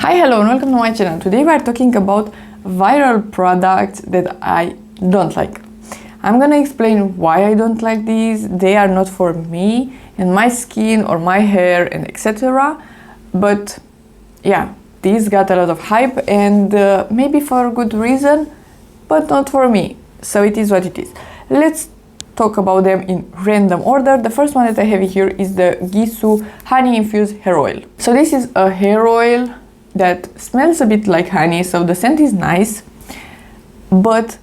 Hi, hello and welcome to my channel. Today we are talking about viral products that I don't like. I'm gonna explain why I don't like these. They are not for me and my skin or my hair and etc. But yeah, these got a lot of hype and maybe for a good reason, but not for me. So it is what it is. Let's talk about them in random order. The first one that I have here is the Gisou honey infused hair oil. So this is a hair oil that smells a bit like honey, so the scent is nice, but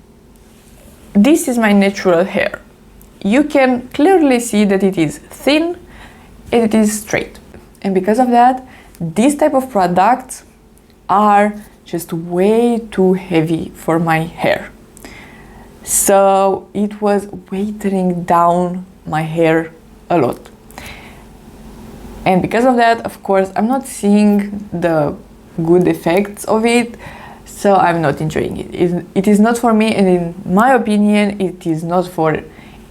this is my natural hair. You can clearly see that it is thin and it is straight, and because of that, these type of products are just way too heavy for my hair. So it was weighting down my hair a lot, and because of that, of course, I'm not seeing the good effects of it, so I'm not enjoying it. It is not for me, and in my opinion, it is not for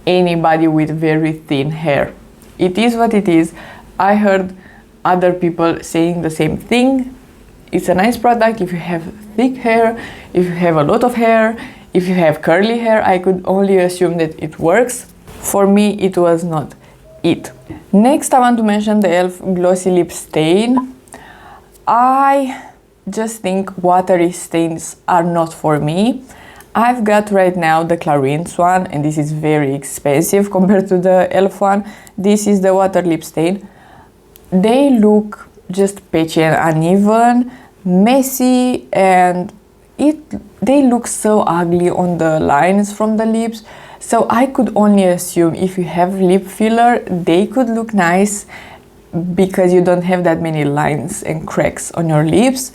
anybody with very thin hair. It is what it is. I heard other people saying the same thing. It's a nice product if you have thick hair, if you have a lot of hair, if you have curly hair. I could only assume that it works. For me, it was not it. Next, I want to mention the E.L.F. Glossy Lip Stain. I just think watery stains are not for me. I've got right now the Clarins one, and this is very expensive compared to the E.L.F. one. This is the water lip stain. They look just patchy and uneven, messy, and they look so ugly on the lines from the lips. So I could only assume if you have lip filler, they could look nice because you don't have that many lines and cracks on your lips.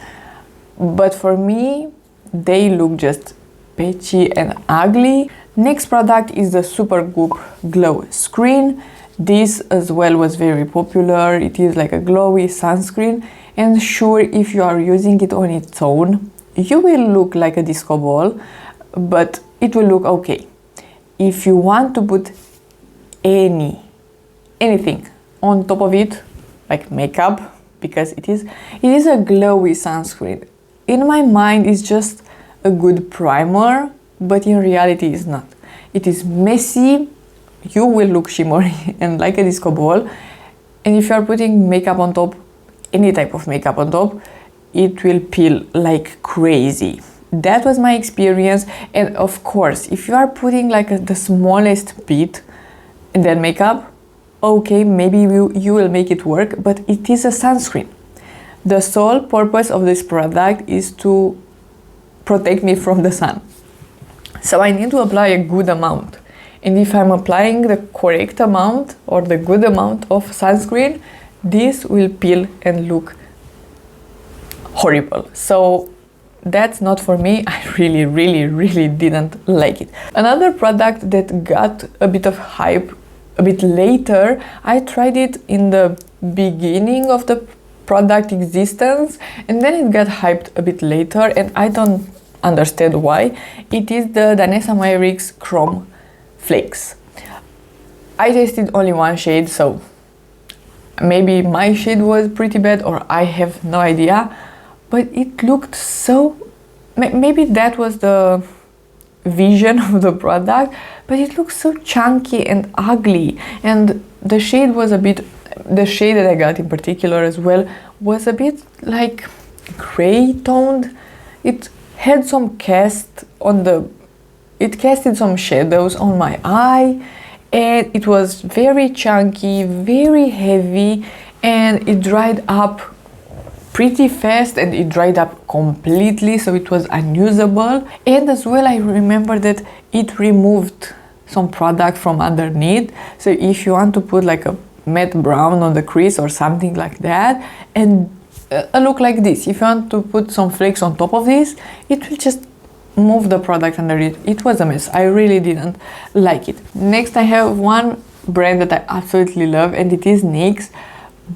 But for me, they look just patchy and ugly. Next product is the Supergoop Glow Screen. This as well was very popular. It is like a glowy sunscreen, and sure, if you are using it on its own, you will look like a disco ball, but it will look okay. If you want to put anything on top of it, like makeup, because it is a glowy sunscreen. In my mind, it's just a good primer, but in reality it's not. It is messy, you will look shimmery and like a disco ball, and if you are putting makeup on top, any type of makeup on top, it will peel like crazy. That was my experience. And of course, if you are putting like the smallest bit in that makeup, okay, maybe you will make it work, but it is a sunscreen. The sole purpose of this product is to protect me from the sun. So I need to apply a good amount. And if I'm applying the correct amount or the good amount of sunscreen, this will peel and look horrible. So that's not for me. I really didn't like it. Another product that got a bit of hype a bit later, I tried it in the beginning of the product existence, and then it got hyped a bit later, and I don't understand why. It is the Danessa Myricks Chrome Flakes. I tasted only one shade, so maybe my shade was pretty bad, or I have no idea, but it looked so... Maybe that was the vision of the product, but it looks so chunky and ugly, and the shade was a bit... The shade that I got in particular as well was a bit like gray toned. It had some cast on the... It casted some shadows on my eye, and it was very chunky, very heavy, and it dried up pretty fast, and it dried up completely, so it was unusable. And as well, I remember that it removed some product from underneath, so if you want to put like a matte brown on the crease or something like that, and a look like this, if you want to put some flakes on top of this, it will just move the product under it. It was a mess. I really didn't like it. Next, I have one brand that I absolutely love, and it is NYX,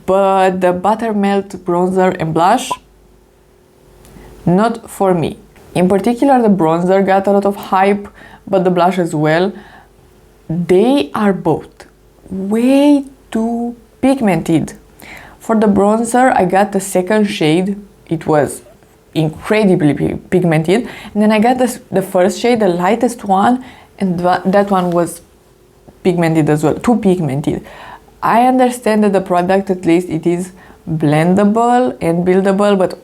but the Buttermelt bronzer and blush, not for me. In particular, the bronzer got a lot of hype, but the blush as well. They are both way too pigmented. For the bronzer, I got the second shade, it was incredibly pigmented. And then I got the first shade, the lightest one, and that one was pigmented as well, too pigmented. I understand that the product, at least it is blendable and buildable, but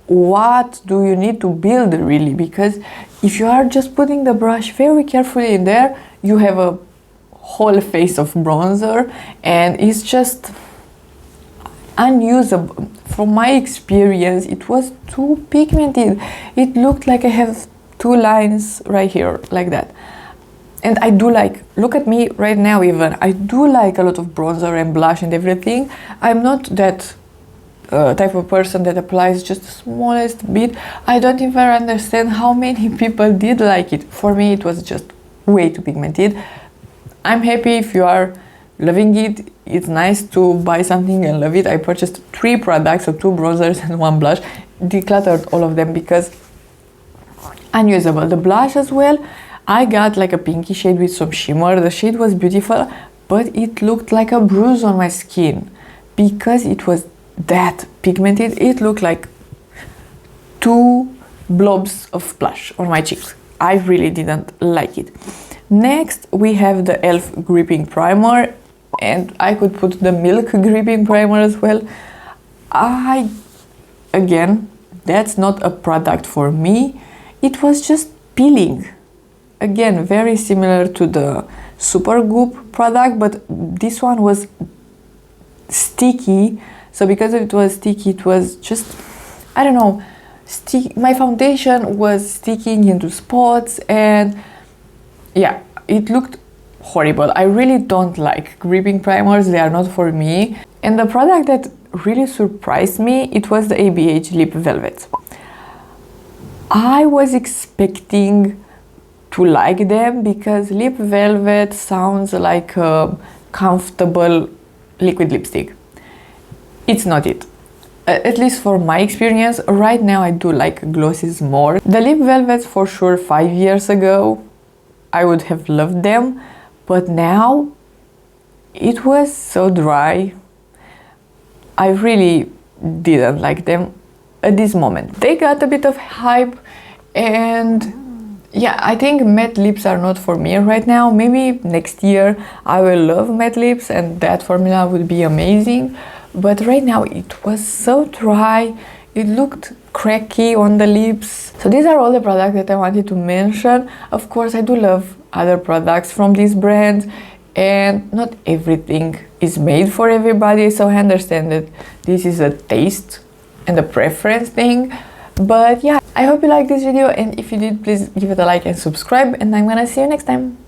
what do you need to build really? Because if you are just putting the brush very carefully in there, you have a whole face of bronzer and it's just unusable. From my experience, it was too pigmented. It looked like I have two lines right here like that. And I do like, look at me right now even, I do like a lot of bronzer and blush and everything. I'm not that type of person that applies just the smallest bit. I don't even understand how many people did like it. For me, it was just way too pigmented. I'm happy if you are loving it. It's nice to buy something and love it. I purchased 3 products, so 2 bronzers and 1 blush. Decluttered all of them because unusable. The blush as well, I got like a pinky shade with some shimmer. The shade was beautiful, but it looked like a bruise on my skin because it was that pigmented. It looked like 2 blobs of blush on my cheeks. I really didn't like it. Next we have the E.L.F gripping primer, and I could put the milk gripping primer as well. Again, that's not a product for me. It was just peeling. Again, very similar to the Supergoop product, but this one was sticky. So because it was sticky, it was just, I don't know, my foundation was sticking into spots, and yeah, it looked horrible. I really don't like gripping primers, they are not for me. And the product that really surprised me, it was the ABH Lip Velvet. I was expecting to like them because Lip Velvet sounds like a comfortable liquid lipstick. It's not it. At least for my experience, right now I do like glosses more. The Lip Velvets for sure 5 years ago, I would have loved them, but now it was so dry. I really didn't like them at this moment. They got a bit of hype, and yeah, I think matte lips are not for me right now. Maybe next year I will love matte lips and that formula would be amazing. But right now it was so dry, it looked cracky on the lips. So these are all the products that I wanted to mention. Of course, I do love other products from this brand, and not everything is made for everybody, so I understand that this is a taste and a preference thing. But yeah, I hope you liked this video, and if you did, please give it a like and subscribe, and I'm gonna see you next time.